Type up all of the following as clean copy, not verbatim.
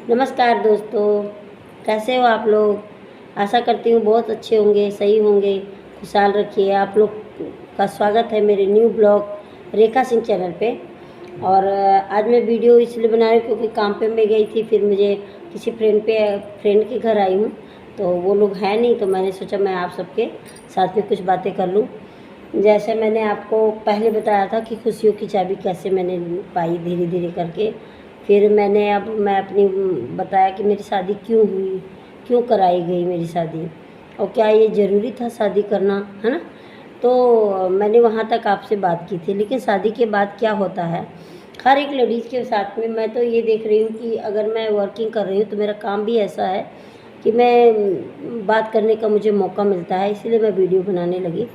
नमस्कार दोस्तों, कैसे हो आप लोग? आशा करती हूँ बहुत अच्छे होंगे, सही होंगे, खुशहाल रखिए। आप लोग का स्वागत है मेरे न्यू ब्लॉग रेखा सिंह चैनल पे। और आज मैं वीडियो इसलिए बना रही हूँ क्योंकि काम पे मैं गई थी, फिर मुझे किसी फ्रेंड के घर आई हूँ, तो वो लोग हैं नहीं, तो मैंने सोचा मैं आप सबके साथ में कुछ बातें कर लूँ। जैसे मैंने आपको पहले बताया था कि खुशियों की चाबी कैसे मैंने पाई धीरे धीरे करके। फिर मैं अपनी बताया कि मेरी शादी क्यों हुई, क्यों कराई गई मेरी शादी, और क्या ये ज़रूरी था शादी करना, है ना। तो मैंने वहाँ तक आपसे बात की थी। लेकिन शादी के बाद क्या होता है, हर एक लेडीज़ के साथ में मैं तो ये देख रही हूँ कि अगर मैं वर्किंग कर रही हूँ तो मेरा काम भी ऐसा है कि मैं बात करने का मुझे मौका मिलता है, इसीलिए मैं वीडियो बनाने लगी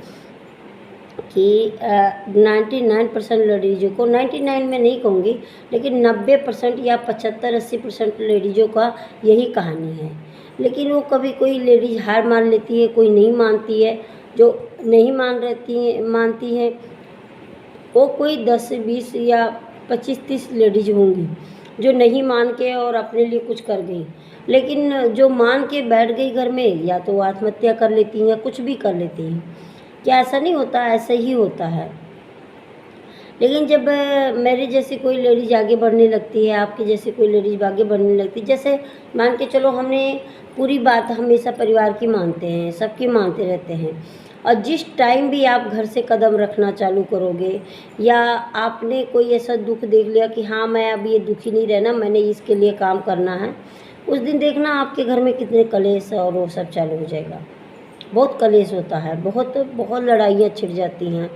कि 99% लेडीज़ों को, 99 में नहीं कहूँगी, लेकिन 90% या 75-80% लेडीज़ों का यही कहानी है। लेकिन वो कभी कोई लेडीज़ हार मान लेती है, कोई नहीं मानती है। जो नहीं मानती हैं वो कोई 10-20 या 25-30 लेडीज़ होंगी जो नहीं मान के और अपने लिए कुछ कर गई। लेकिन जो मान के बैठ गई घर में, या तो वो आत्महत्या कर लेती हैं या कुछ भी कर लेती हैं। क्या ऐसा नहीं होता? ऐसा ही होता है। लेकिन जब मेरे जैसी कोई लेडीज़ आगे बढ़ने लगती है, आपके जैसे कोई लेडीज़ आगे बढ़ने लगती है, जैसे मान के चलो हमने पूरी बात हमेशा परिवार की मानते हैं, सबकी मानते रहते हैं, और जिस टाइम भी आप घर से कदम रखना चालू करोगे, या आपने कोई ऐसा दुख देख लिया कि हाँ मैं अब ये दुखी नहीं रहना, मैंने इसके लिए काम करना है, उस दिन देखना आपके घर में कितने कलेश और वो सब चालू हो जाएगा। बहुत कलेश होता है, बहुत बहुत लड़ाइयाँ छिड़ जाती हैं।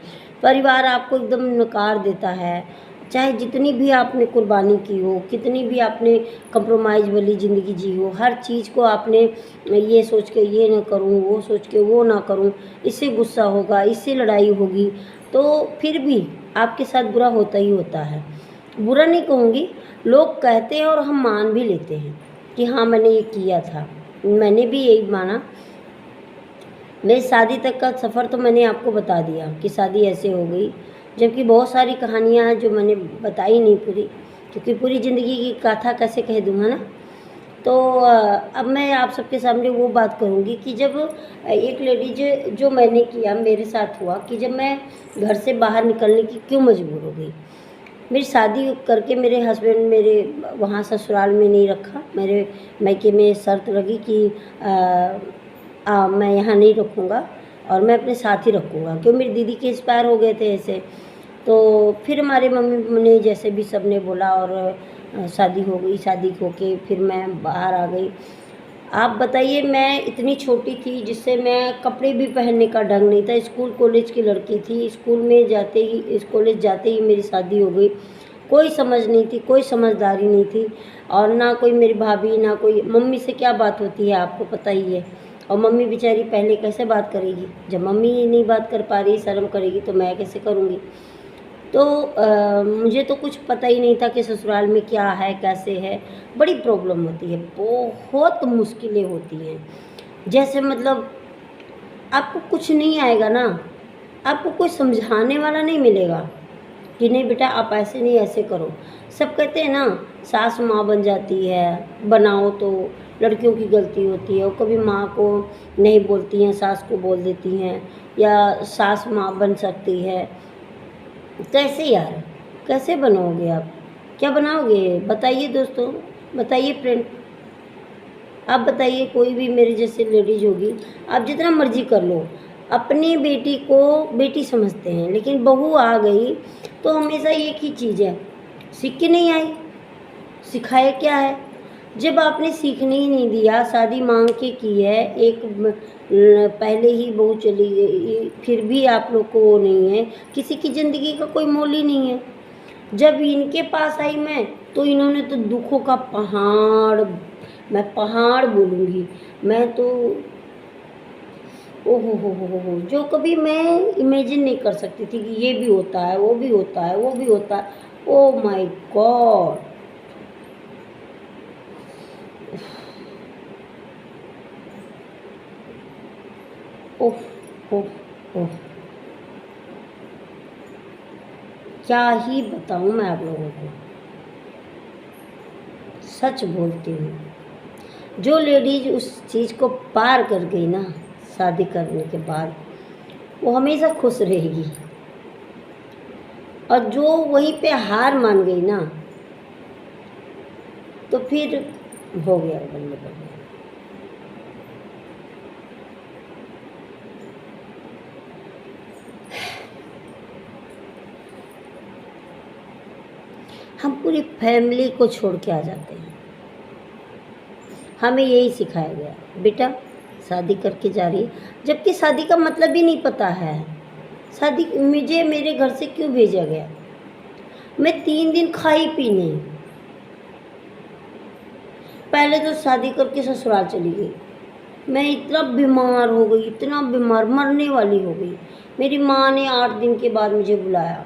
परिवार आपको एकदम नकार देता है, चाहे जितनी भी आपने कुर्बानी की हो, कितनी भी आपने कंप्रोमाइज़ वाली ज़िंदगी जी हो, हर चीज़ को आपने ये सोच के ये ना करूँ, वो सोच के वो ना करूँ, इससे गुस्सा होगा, इससे लड़ाई होगी, तो फिर भी आपके साथ बुरा होता ही होता है। बुरा नहीं कहूँगी, लोग कहते हैं और हम मान भी लेते हैं कि हाँ मैंने ये किया था। मैंने भी यही माना। मेरी शादी तक का सफ़र तो मैंने आपको बता दिया कि शादी ऐसे हो गई, जबकि बहुत सारी कहानियाँ हैं जो मैंने बताई नहीं पूरी, क्योंकि पूरी ज़िंदगी की गाथा कैसे कह दूँ, है ना। तो अब मैं आप सबके सामने वो बात करूँगी कि जब एक लेडीज जो मैंने किया, मेरे साथ हुआ कि जब मैं घर से बाहर निकलने की क्यों मजबूर हो गई। मेरी शादी करके मेरे हस्बैंड मेरे वहाँ ससुराल में नहीं रखा, मेरे मायके में शर्त लगी कि मैं यहाँ नहीं रखूँगा और मैं अपने साथ ही रखूँगा, क्यों मेरी दीदी के एक्सपायर हो गए थे ऐसे। तो फिर हमारे मम्मी ने जैसे भी सब ने बोला, और शादी हो गई। शादी होके फिर मैं बाहर आ गई। आप बताइए, मैं इतनी छोटी थी जिससे मैं कपड़े भी पहनने का ढंग नहीं था, स्कूल कॉलेज की लड़की थी, स्कूल में जाते ही, इस कॉलेज जाते ही मेरी शादी हो गई। कोई समझ नहीं थी, कोई समझदारी नहीं थी, और ना कोई मेरी भाभी, ना कोई मम्मी से क्या बात होती है आपको पता ही है। और मम्मी बेचारी पहले कैसे बात करेगी, जब मम्मी ही नहीं बात कर पा रही, शर्म करेगी, तो मैं कैसे करूँगी। तो मुझे तो कुछ पता ही नहीं था कि ससुराल में क्या है, कैसे है। बड़ी प्रॉब्लम होती है, बहुत मुश्किलें होती हैं। जैसे मतलब आपको कुछ नहीं आएगा ना, आपको कोई समझाने वाला नहीं मिलेगा कि नहीं बेटा आप ऐसे नहीं, ऐसे करो। सब कहते हैं ना, सास माँ बन जाती है, बनाओ तो लड़कियों की गलती होती है, और कभी माँ को नहीं बोलती हैं, सास को बोल देती हैं, या सास माँ बन सकती है। कैसे यार, कैसे बनोगे आप, क्या बनाओगे बताइए दोस्तों, बताइए फ्रेंड, आप बताइए। कोई भी मेरे जैसे लेडीज होगी, आप जितना मर्जी कर लो, अपनी बेटी को बेटी समझते हैं, लेकिन बहू आ गई तो हमेशा एक ही चीज़ है, सीख के नहीं आई, सिखाए क्या है। जब आपने सीखने ही नहीं दिया, शादी मांग के की है, एक पहले ही बहू चली गई, फिर भी आप लोग को वो नहीं है, किसी की ज़िंदगी का कोई मोल ही नहीं है। जब इनके पास आई मैं, तो इन्होंने तो दुखों का पहाड़, मैं पहाड़ बोलूँगी, मैं तो ओहो हो, जो कभी मैं इमेजिन नहीं कर सकती थी कि ये भी होता है, वो भी होता है, वो भी होता है। Oh my God. ओह ओह ओह, क्या ही बताऊँ मैं आप लोगों को। सच बोलती हूँ। जो लेडीज उस चीज़ को पार कर गई ना शादी करने के बाद, वो हमेशा खुश रहेगी। और जो वहीं पे हार मान गई ना, तो फिर हो गया बल्ले बल्ले। हम पूरी फैमिली को छोड़ के आ जाते हैं। हमें यही सिखाया गया, बेटा शादी करके जा रही है, जबकि शादी का मतलब ही नहीं पता है। शादी मुझे मेरे घर से क्यों भेजा गया? मैं 3 दिन खाई पी नहीं। पहले तो शादी करके ससुराल चली गई। मैं इतना बीमार हो गई, इतना बीमार, मरने वाली हो गई। मेरी माँ ने 8 दिन के बाद मुझे बुलाया।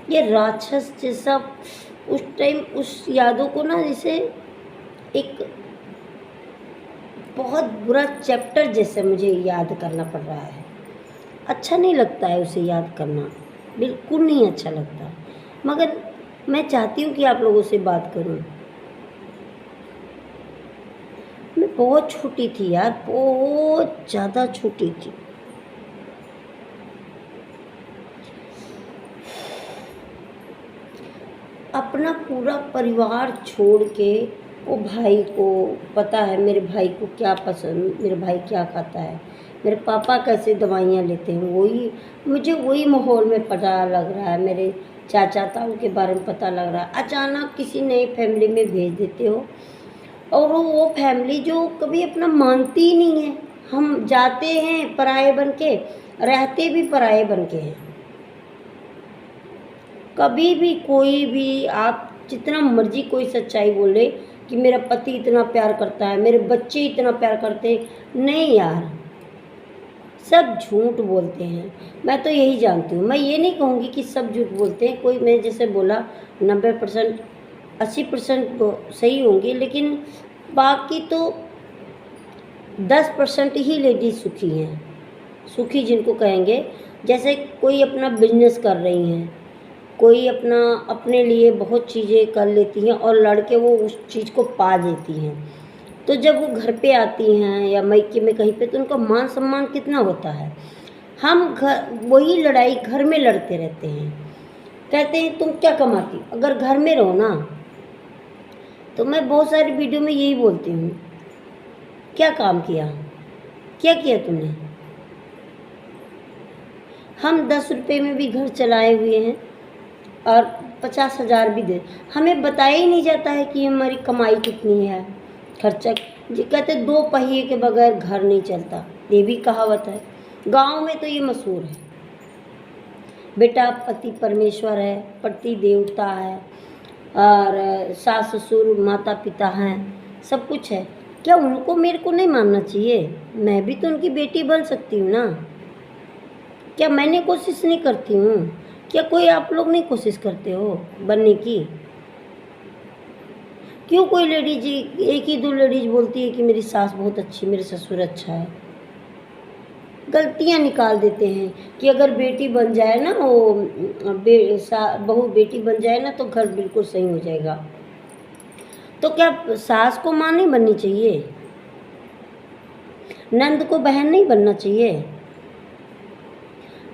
ये राक्षस जैसा उस टाइम उस यादों को ना जैसे एक बहुत बुरा चैप्टर जैसे मुझे याद करना पड़ रहा है। अच्छा नहीं लगता है उसे याद करना, बिल्कुल नहीं अच्छा लगता। मगर मैं चाहती हूँ कि आप लोगों से बात करूँ। मैं बहुत छोटी थी यार, बहुत ज़्यादा छोटी थी। अपना पूरा परिवार छोड़ के, वो भाई को पता है मेरे भाई को क्या पसंद, मेरे भाई क्या खाता है, मेरे पापा कैसे दवाइयाँ लेते हैं, वही मुझे वही माहौल में पता लग रहा है। मेरे चाचा ताऊ के बारे में पता लग रहा है। अचानक किसी नई फैमिली में भेज देते हो, और वो फैमिली जो कभी अपना मानती ही नहीं है। हम जाते हैं पराये बन के, रहते भी पराये बन के हैं। कभी भी कोई भी आप जितना मर्जी कोई सच्चाई बोले कि मेरा पति इतना प्यार करता है, मेरे बच्चे इतना प्यार करते हैं, नहीं यार, सब झूठ बोलते हैं। मैं तो यही जानती हूँ। मैं ये नहीं कहूँगी कि सब झूठ बोलते हैं। कोई मैं जैसे बोला 90% 80% सही होंगे, लेकिन बाकी तो 10% ही लेडीज सुखी हैं। सुखी जिनको कहेंगे, जैसे कोई अपना बिजनेस कर रही हैं, कोई अपने लिए बहुत चीज़ें कर लेती हैं और लड़के वो उस चीज़ को पा देती हैं। तो जब वो घर पे आती हैं या मायके में कहीं पे, तो उनका मान सम्मान कितना होता है। हम घर वही लड़ाई घर में लड़ते रहते हैं। कहते हैं तुम क्या कमाती हो? अगर घर में रहो ना, तो मैं बहुत सारी वीडियो में यही बोलती हूँ, क्या काम किया, क्या किया तुमने? हम 10 रुपये में भी घर चलाए हुए हैं और 50,000 भी दे, हमें बताया ही नहीं जाता है कि हमारी कमाई कितनी है, खर्चा। जी कहते 2 पहिए के बगैर घर नहीं चलता, ये भी कहावत है। गांव में तो ये मशहूर है। बेटा पति परमेश्वर है, पति देवता है, और सास ससुर माता पिता हैं, सब कुछ है। क्या उनको मेरे को नहीं मानना चाहिए? मैं भी तो उनकी बेटी बन सकती हूँ ना। क्या मैंने कोशिश नहीं करती हूँ? क्या कोई आप लोग नहीं कोशिश करते हो बनने की? क्यों कोई लेडीज, एक ही 2 लेडीज बोलती है कि मेरी सास बहुत अच्छी, मेरे ससुर अच्छा है। गलतियाँ निकाल देते हैं कि अगर बेटी बन जाए ना, वो बहू बेटी बन जाए ना, तो घर बिल्कुल सही हो जाएगा। तो क्या सास को माँ नहीं बननी चाहिए? नंद को बहन नहीं बनना चाहिए?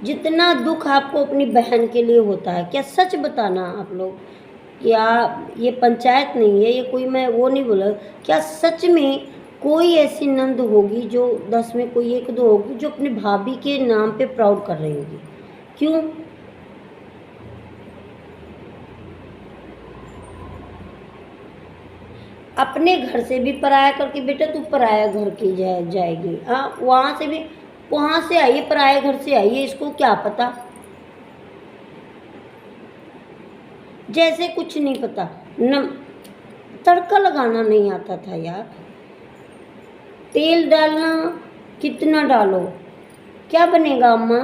जितना दुख आपको अपनी बहन के लिए होता है, क्या सच बताना आप लोग, क्या ये पंचायत नहीं है, ये कोई मैं वो नहीं बोला, क्या सच में कोई ऐसी नंद होगी जो 10 में कोई 1-2 होगी जो अपनी भाभी के नाम पे प्राउड कर रही होगी? क्यों? अपने घर से भी पराया करके, बेटा तू पराया घर की जाएगी। हाँ, वहाँ से भी, वहाँ से आई है, पराये घर से आई है, इसको क्या पता, जैसे कुछ नहीं पता। न तड़का लगाना नहीं आता था यार। तेल डालना कितना डालो, क्या बनेगा अम्मा?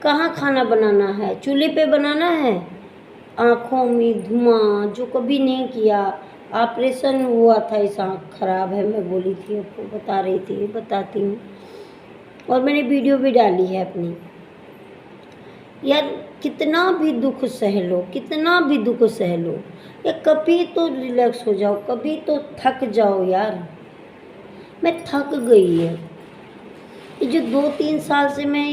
कहाँ खाना बनाना है? चूल्हे पे बनाना है? आँखों में धुआं, जो कभी नहीं किया। ऑपरेशन हुआ था, इस आँख खराब है, मैं बोली थी आपको, बता रही थी, बताती हूँ, और मैंने वीडियो भी डाली है अपनी। यार कितना भी दुख सह लो, कितना भी दुख सह लो, या कभी तो रिलैक्स हो जाओ, कभी तो थक जाओ यार। मैं थक गई है। ये जो 2-3 साल से मैं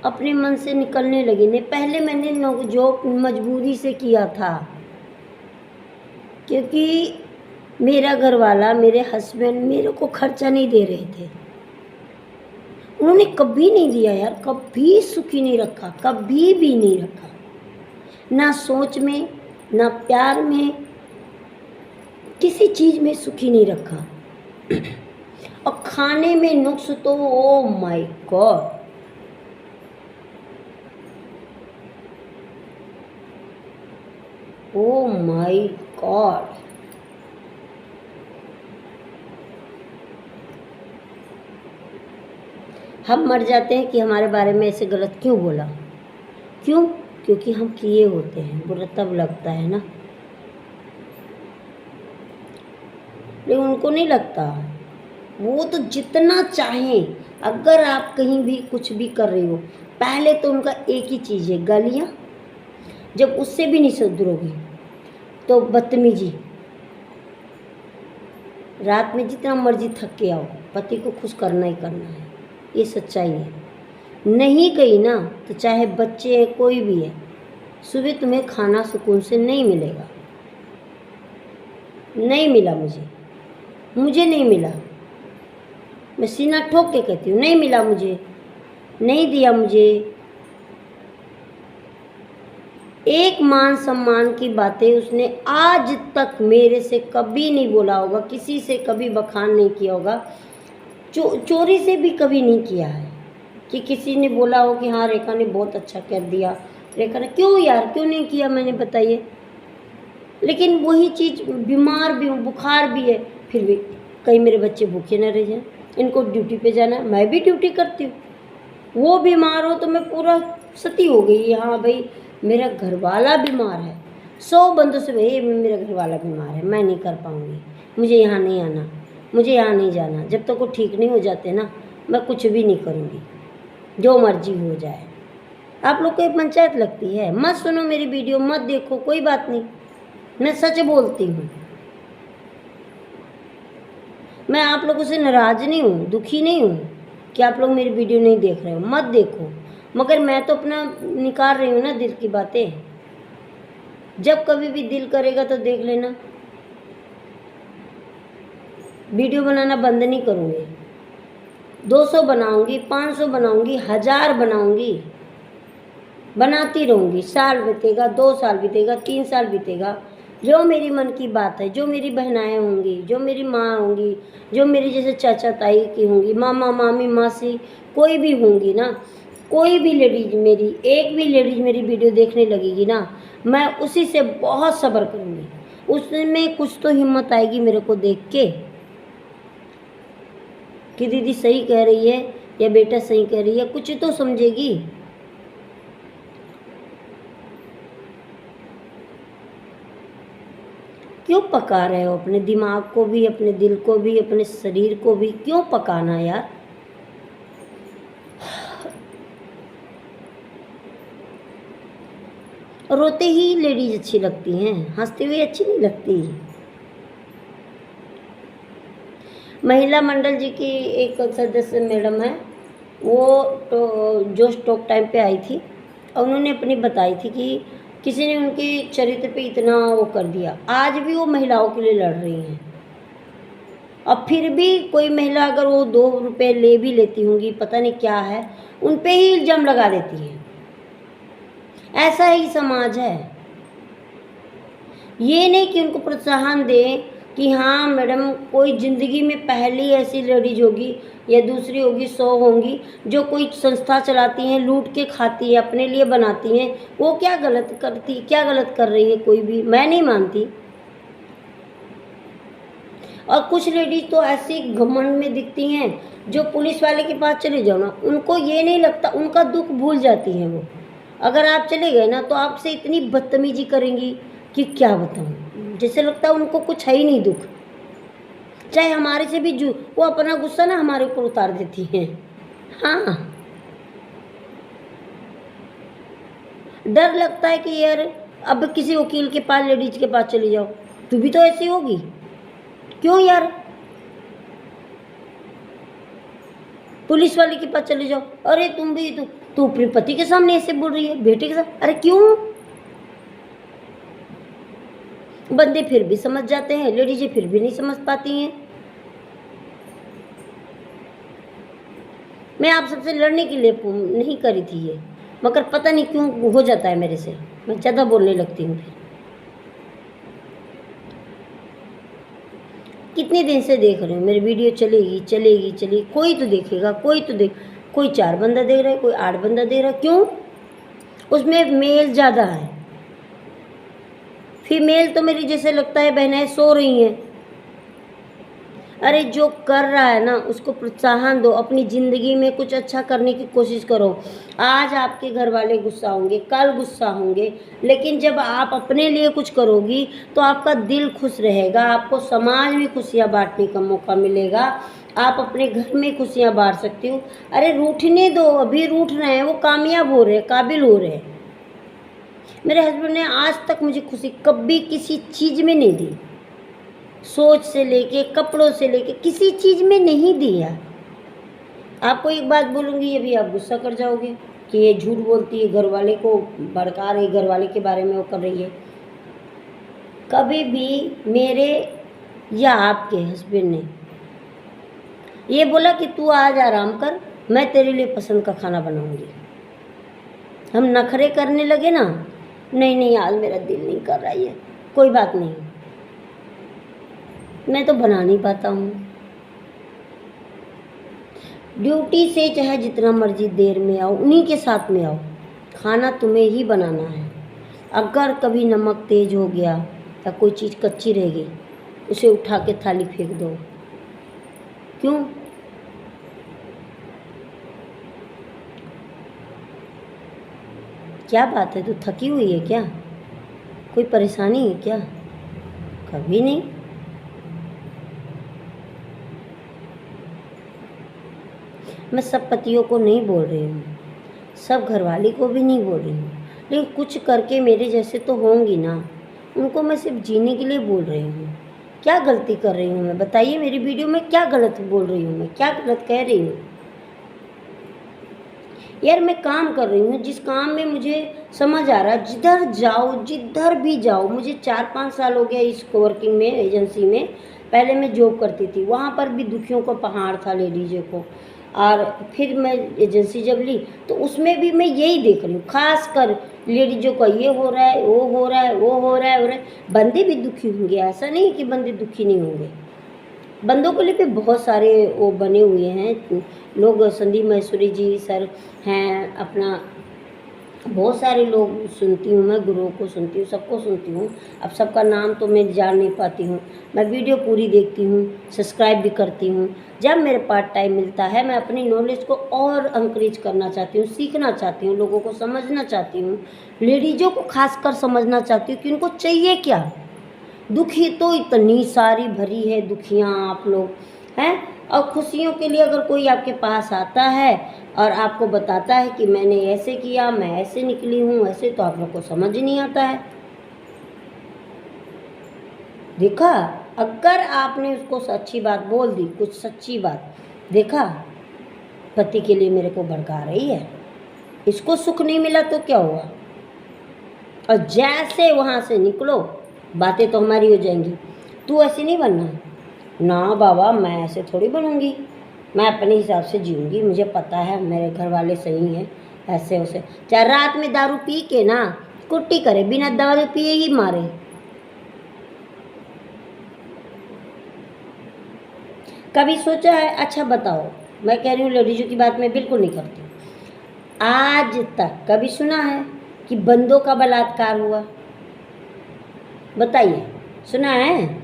अपने मन से निकलने लगी नहीं, पहले मैंने जॉब मजबूरी से किया था, क्योंकि मेरा घर वाला, मेरे हस्बैंड मेरे को खर्चा नहीं दे रहे थे। उन्होंने कभी नहीं दिया यार, कभी सुखी नहीं रखा, कभी भी नहीं रखा, ना सोच में, ना प्यार में, किसी चीज में सुखी नहीं रखा। और खाने में नुक्स तो oh my God, oh my God. हम मर जाते हैं कि हमारे बारे में ऐसे गलत क्यों बोला, क्यों? क्योंकि हम किए होते हैं, बुरा तब लगता है ना, लेकिन उनको नहीं लगता। वो तो जितना चाहें, अगर आप कहीं भी कुछ भी कर रही हो, पहले तो उनका एक ही चीज़ है, गालियाँ। जब उससे भी नहीं सुधरोगी तो बदतमीजी। रात में जितना मर्जी थक के आओ, पति को खुश करना ही करना है, ये सच्चाई है। नहीं गई ना तो चाहे बच्चे है, कोई भी है, सुबह तुम्हें खाना सुकून से नहीं मिलेगा। नहीं मिला मुझे नहीं मिला। मैं सीना ठोक के कहती हूँ, नहीं मिला मुझे, नहीं दिया मुझे। एक मान सम्मान की बातें उसने आज तक मेरे से कभी नहीं बोला होगा, किसी से कभी बखान नहीं किया होगा, चोरी से भी कभी नहीं किया है कि किसी ने बोला हो कि हाँ रेखा ने बहुत अच्छा कर दिया, रेखा ने। क्यों यार, क्यों नहीं किया मैंने, बताइए। लेकिन वही चीज़, बीमार भी हूँ, बुखार भी है, फिर भी कहीं मेरे बच्चे भूखे न रह जाएं, इनको ड्यूटी पे जाना है, मैं भी ड्यूटी करती हूँ। वो बीमार हो तो मैं पूरा सती हो गई, हाँ भाई मेरा घर वाला बीमार है, 100 बंदों से भाई मेरा घर वाला बीमार है, मैं नहीं कर पाऊँगी, मुझे यहाँ नहीं आना, मुझे यहाँ नहीं जाना। जब तक वो ठीक नहीं हो जाते ना, मैं कुछ भी नहीं करूँगी, जो मर्जी हो जाए। आप लोग को एक पंचायत लगती है, मत सुनो मेरी वीडियो, मत देखो, कोई बात नहीं, मैं सच बोलती हूँ। मैं आप लोगों से नाराज़ नहीं हूँ, दुखी नहीं हूँ कि आप लोग मेरी वीडियो नहीं देख रहे हो, मत देखो, मगर मैं तो अपना निकाल रही हूँ ना दिल की बातें। जब कभी भी दिल करेगा तो देख लेना, वीडियो बनाना बंद नहीं करूँगी। 200 बनाऊँगी, 500 बनाऊँगी, 1000 बनाऊँगी, बनाती रहूँगी। साल बीतेगा, 2 साल बीतेगा, 3 साल बीतेगा, जो मेरी मन की बात है, जो मेरी बहनाएँ होंगी, जो मेरी माँ होंगी, जो मेरी जैसे चाचा ताई की होंगी, मामा मामी मासी कोई भी होंगी ना, कोई भी लेडीज मेरी, एक भी लेडीज मेरी वीडियो देखने लगेगी ना, मैं उसी से बहुत सब्र करूँगी। उसमें कुछ तो हिम्मत आएगी मेरे को देख के कि दीदी सही कह रही है या बेटा सही कह रही है, कुछ तो समझेगी। क्यों पका रहे हो अपने दिमाग को भी, अपने दिल को भी, अपने शरीर को भी, क्यों पकाना यार? रोते ही लेडीज अच्छी लगती हैं, हंसते हुए अच्छी नहीं लगती। महिला मंडल जी की एक सदस्य मैडम है, वो तो जो स्टॉक टाइम पे आई थी, और उन्होंने अपनी बताई थी कि किसी ने उनके चरित्र पे इतना वो कर दिया। आज भी वो महिलाओं के लिए लड़ रही हैं, और फिर भी कोई महिला अगर वो 2 रुपये ले भी लेती होंगी, पता नहीं क्या है, उन पे ही इल्ज़ाम लगा देती है। ऐसा ही समाज है। ये नहीं कि उनको प्रोत्साहन दें कि हाँ मैडम, कोई ज़िंदगी में पहली ऐसी लेडीज होगी या दूसरी होगी, 100 होंगी जो कोई संस्था चलाती हैं, लूट के खाती है, अपने लिए बनाती हैं, वो क्या गलत करती, क्या गलत कर रही है कोई भी, मैं नहीं मानती। और कुछ लेडीज तो ऐसी घमंड में दिखती हैं, जो पुलिस वाले के पास चले जाओ ना, उनको ये नहीं लगता, उनका दुख भूल जाती हैं वो। अगर आप चले गए ना तो आपसे इतनी बदतमीजी करेंगी कि क्या बताऊँ, जैसे लगता है उनको कुछ है ही नहीं दुख। चाहे हमारे से भी वो अपना गुस्सा ना हमारे ऊपर उतार देती हैं। हाँ, डर लगता है कि यार अब किसी वकील के पास, लेडीज के पास चली जाओ, तू भी तो ऐसी होगी, क्यों यार पुलिस वाले के पास चले जाओ, अरे तुम भी तू अपने पति के सामने ऐसे बोल रही है, बेटे के साथ, अरे क्यों? बंदे फिर भी समझ जाते हैं, लेडीजें फिर भी नहीं समझ पाती हैं। मैं आप सबसे लड़ने के लिए नहीं करी थी ये, मगर पता नहीं क्यों हो जाता है मेरे से, मैं ज़्यादा बोलने लगती हूँ। फिर कितने दिन से देख रहे हो मेरी वीडियो, चलेगी चलेगी चलेगी, कोई तो देखेगा, कोई 4 बंदा देख रहा है, कोई 8 बंदा देख रहा है, क्यों? उसमें मेल ज़्यादा है, फीमेल तो मेरी जैसे लगता है बहनें सो रही हैं। अरे जो कर रहा है ना उसको प्रोत्साहन दो, अपनी ज़िंदगी में कुछ अच्छा करने की कोशिश करो। आज आपके घर वाले गुस्सा होंगे, कल गुस्सा होंगे, लेकिन जब आप अपने लिए कुछ करोगी तो आपका दिल खुश रहेगा, आपको समाज में खुशियाँ बांटने का मौका मिलेगा, आप अपने घर में खुशियाँ बांट सकती हो। अरे रूठने दो, अभी रूठ रहे हैं, वो कामयाब हो रहे हैं, काबिल हो रहे हैं। मेरे हस्बैंड ने आज तक मुझे खुशी कभी किसी चीज़ में नहीं दी, सोच से लेके कपड़ों से लेके किसी चीज़ में नहीं दिया। आपको एक बात बोलूँगी, अभी आप गुस्सा कर जाओगे कि ये झूठ बोलती है, घर वाले को भड़का रही, घर वाले के बारे में वो कर रही है। कभी भी मेरे या आपके हस्बैंड ने ये बोला कि तू आज आराम कर, मैं तेरे लिए पसंद का खाना बनाऊंगी, हम नखरे करने लगे ना, नहीं आज मेरा दिल नहीं कर रहा है, कोई बात नहीं, मैं तो बना नहीं पाता हूँ। ड्यूटी से चाहे जितना मर्जी देर में आओ, उन्हीं के साथ में आओ, खाना तुम्हें ही बनाना है। अगर कभी नमक तेज हो गया या कोई चीज़ कच्ची रह गई, उसे उठा के थाली फेंक दो, क्यों? क्या बात है, तू थकी हुई है क्या? कोई परेशानी है क्या? कभी नहीं। मैं सब पतियों को नहीं बोल रही हूँ, सब घरवाली को भी नहीं बोल रही हूँ, लेकिन कुछ करके मेरे जैसे तो होंगी ना, उनको मैं सिर्फ जीने के लिए बोल रही हूँ। क्या गलती कर रही हूँ मैं, बताइए मेरी वीडियो में क्या गलत बोल रही हूँ मैं, क्या गलत कह रही हूँ? यार मैं काम कर रही हूँ, जिस काम में मुझे समझ आ रहा है, जिधर जाओ जिधर भी जाओ, मुझे 4-5 साल हो गया इस कोवर्किंग में, एजेंसी में। पहले मैं जॉब करती थी, वहाँ पर भी दुखियों का पहाड़ था लेडीज़ों को, और फिर मैं एजेंसी जब ली तो उसमें भी मैं यही देख रही हूँ, खास कर लेडीज़ों का ये हो रहा है, वो हो रहा है, वो हो रहा है। बंदे भी दुखी होंगे, ऐसा नहीं कि बंदे दुखी नहीं होंगे, बंदों के लिए भी बहुत सारे वो बने हुए हैं लोग, संदीप महेश्वरी जी सर हैं, अपना बहुत सारे लोग सुनती हूँ मैं, गुरुओं को सुनती हूँ, सबको सुनती हूँ। अब सबका नाम तो मैं जान नहीं पाती हूँ, मैं वीडियो पूरी देखती हूँ, सब्सक्राइब भी करती हूँ। जब मेरे पास टाइम मिलता है मैं अपनी नॉलेज को और इंक्रीज करना चाहती हूँ, सीखना चाहती हूँ, लोगों को समझना चाहती हूँ, लेडीज़ों को खासकर समझना चाहती हूँ कि उनको चाहिए क्या। दुखी तो इतनी सारी भरी है दुखियाँ आप लोग हैं, और खुशियों के लिए अगर कोई आपके पास आता है और आपको बताता है कि मैंने ऐसे किया, मैं ऐसे निकली हूँ ऐसे, तो आप लोग को समझ ही नहीं आता है। देखा, अगर आपने उसको अच्छी बात बोल दी, कुछ सच्ची बात, देखा पति के लिए मेरे को भड़का रही है, इसको सुख नहीं मिला तो क्या हुआ, और जैसे वहाँ से निकलो बातें तो हमारी हो जाएंगी, तू ऐसी नहीं बनना ना बाबा, मैं ऐसे थोड़ी बनूंगी, मैं अपने हिसाब से जीऊँगी, मुझे पता है मेरे घर वाले सही हैं, ऐसे वैसे, चाहे रात में दारू पी के ना कुट्टी करे, बिना दारू पिए ही मारे। कभी सोचा है? अच्छा बताओ, मैं कह रही हूँ लेडीजों की बात मैं बिल्कुल नहीं करती, आज तक कभी सुना है कि बंदों का बलात्कार हुआ? बताइए, सुना है?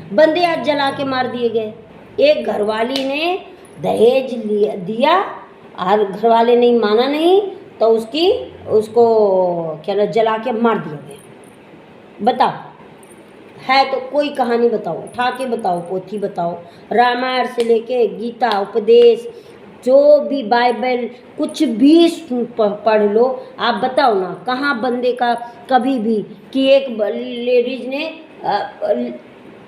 बंदे आज जला के मार दिए गए, एक घरवाली ने दहेज दिया और घरवाले ने माना नहीं तो उसको क्या ना जला के मार दिया गया। बताओ, है तो कोई कहानी बताओ, उठा के बताओ, पोथी बताओ, रामायण से लेके गीता, उपदेश, जो भी बाइबल कुछ भी पढ़ लो, आप बताओ ना कहाँ बंदे का कभी भी कि एक लेडीज ने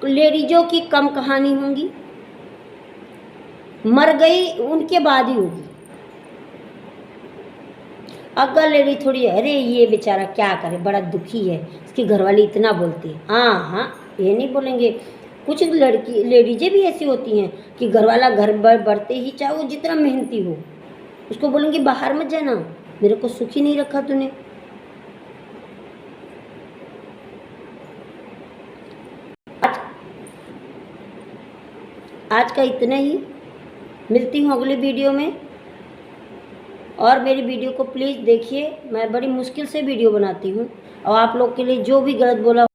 लेडीजों की कम कहानी होंगी, मर गई उनके बाद ही होगी। अगर लेडी थोड़ी अरे ये बेचारा क्या करे, बड़ा दुखी है, इसकी घरवाली इतना बोलती है, हाँ हाँ ये नहीं बोलेंगे। कुछ लड़की लेडीजें भी ऐसी होती हैं कि घरवाला घर बढ़ते ही, चाहे वो जितना मेहनती हो, उसको बोलेंगे बाहर मत जाना, मेरे को सुखी नहीं रखा तूने। आज का इतना ही, मिलती हूँ अगली वीडियो में। और मेरी वीडियो को प्लीज़ देखिए, मैं बड़ी मुश्किल से वीडियो बनाती हूँ और आप लोग के लिए जो भी गलत बोला